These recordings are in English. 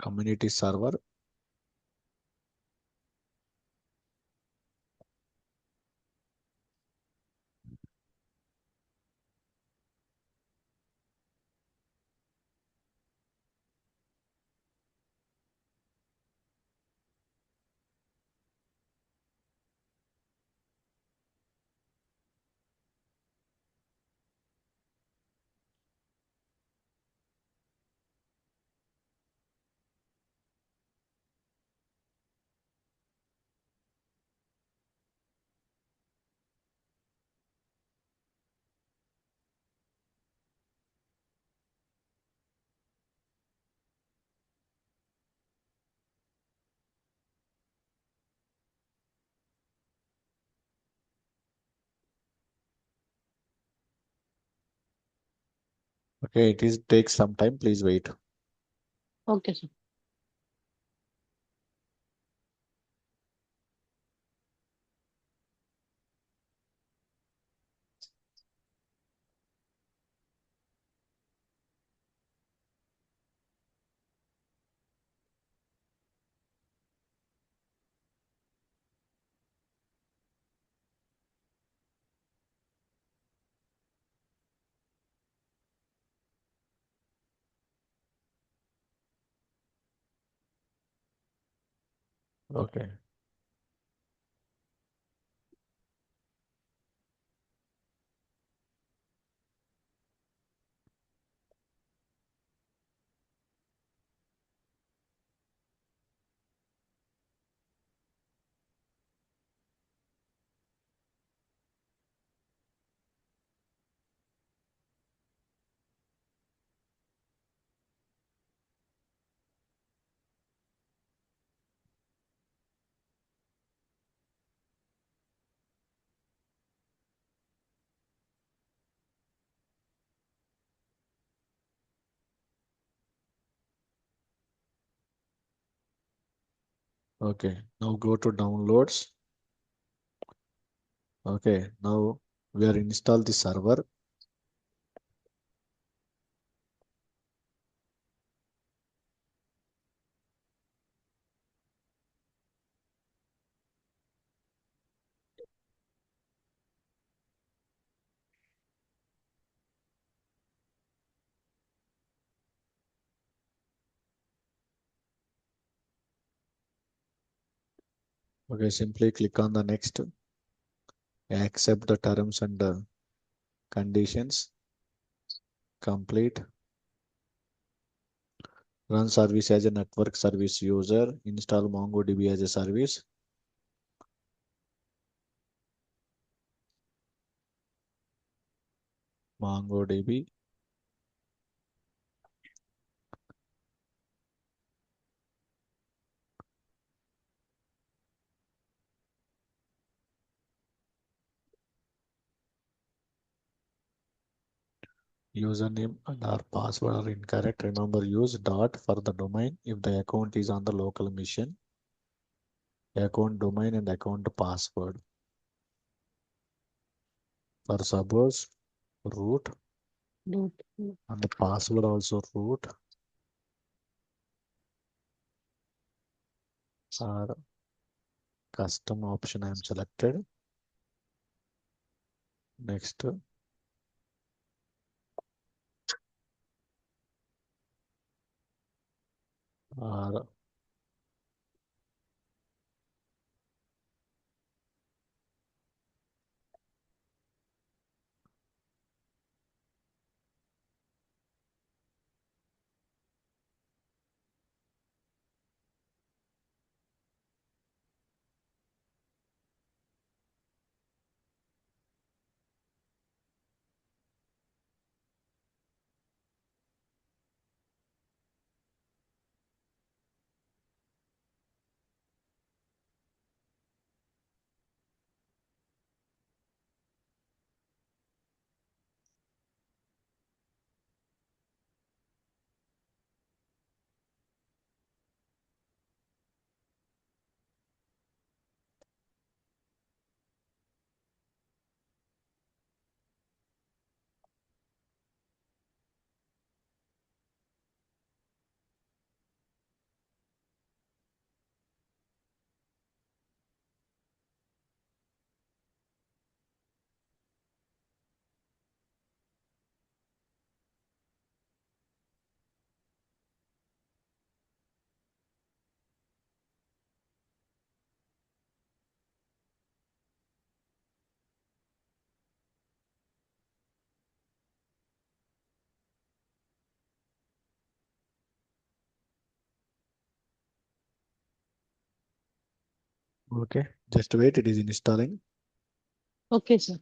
community server. Okay, it is takes some time. Please wait. Okay, sir. Okay. Okay. Now go to downloads. Okay. Now we are install the server. Okay. Simply click on the next. Accept the terms and conditions. Complete. Run service as a network service user. Install MongoDB as a service. MongoDB. Username and our password are incorrect. Remember, use dot for the domain if the account is on the local machine. Account domain and account password. For suppose root Root. and the password also root or custom option I am selected. Next, or Okay, just wait, it is installing. Okay, sir.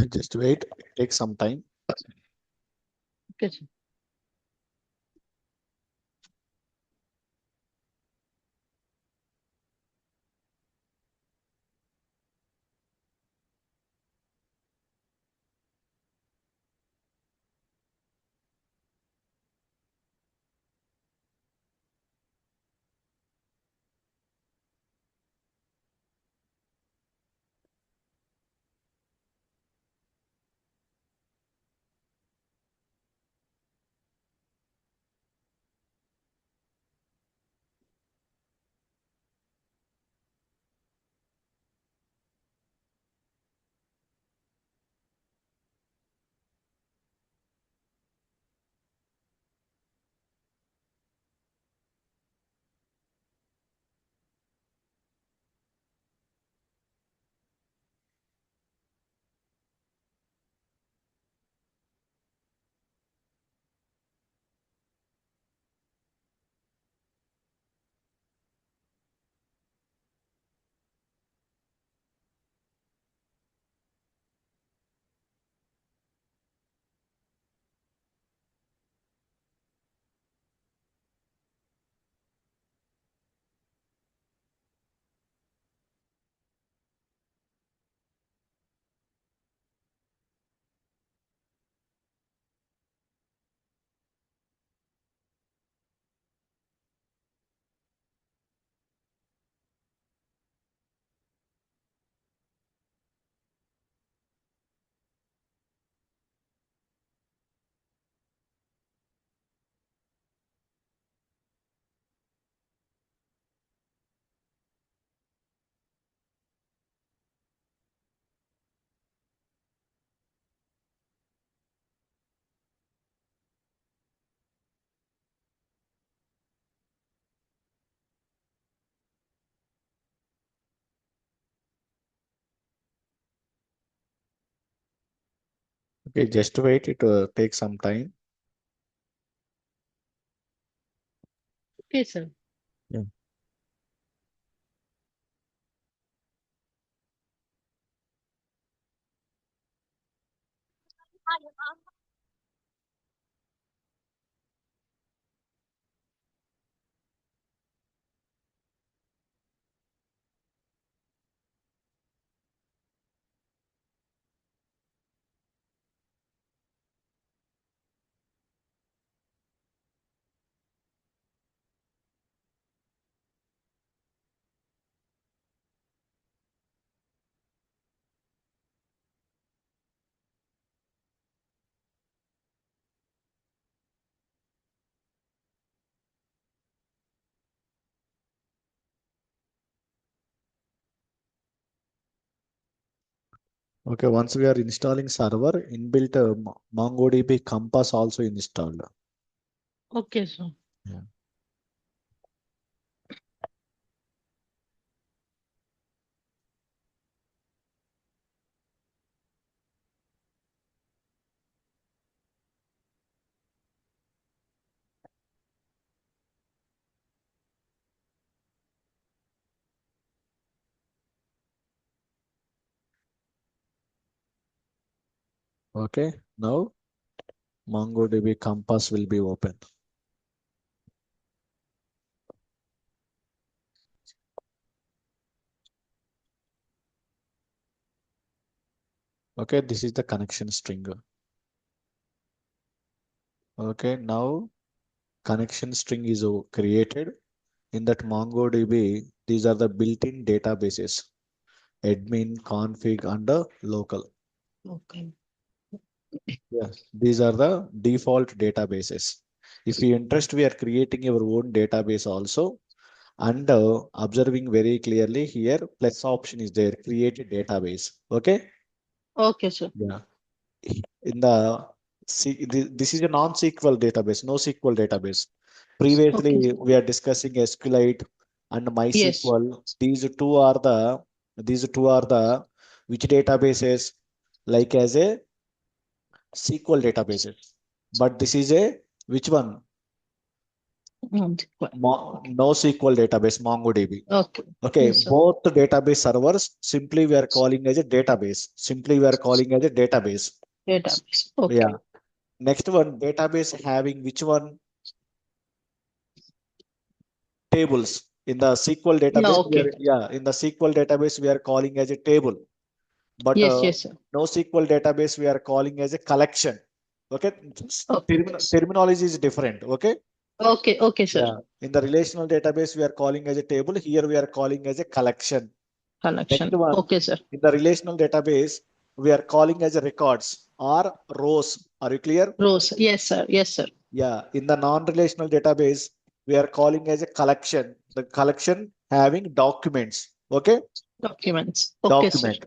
Just wait, it takes some time. Okay, sir. Okay, just wait, it takes some time. Okay, sir. Yeah. Okay, once we are installing server, inbuilt MongoDB Compass also installed. Okay, sir. Yeah. Okay, now MongoDB Compass will be open. Okay, this is the connection string. Okay, now connection string is created. In that MongoDB, these are the built-in databases, admin, config, and local. Okay. Yeah, these are the default databases. If you interest, we are creating your own database also. And observing very clearly here, plus option is there, create a database. Okay. Okay, sir. Yeah. In the this is a non-SQL database, NoSQL database. Okay, Previously, sir. we are discussing SQLite and Yes. MySQL. These two are the which databases like as a SQL databases. But this is a which one? Okay. NoSQL database, MongoDB. Okay. Okay, Yes, sir. both the database servers simply we are calling as a database. Simply we are calling as a database. Database. Okay. Yeah. Next one, database having which one? Tables. In the SQL Yeah, database, okay. in the SQL database we are calling as a table. But Yes, yes, sir. NoSQL database we are calling as a collection. Okay, Okay. terminology is different. Okay. Okay, okay, sir. Yeah. In the relational database we are calling as a table. Here we are calling as a collection. Next Connection. one, Okay, sir. in the relational database, we are calling as a records or rows. Are you clear? Rows. Yes, sir. Yes, sir. Yeah. In the non-relational database, we are calling as a collection. The collection having documents. Okay. Documents. Okay, sir. Document.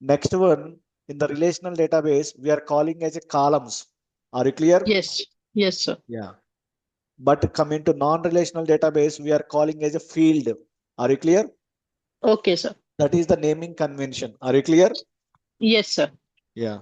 Next one, in the relational database, we are calling as a columns. Are you clear? Yes. Yes, sir. Yeah. But coming to non-relational database, we are calling as a field. Are you clear? Okay, sir. That is the naming convention. Are you clear? Yes, sir. Yeah.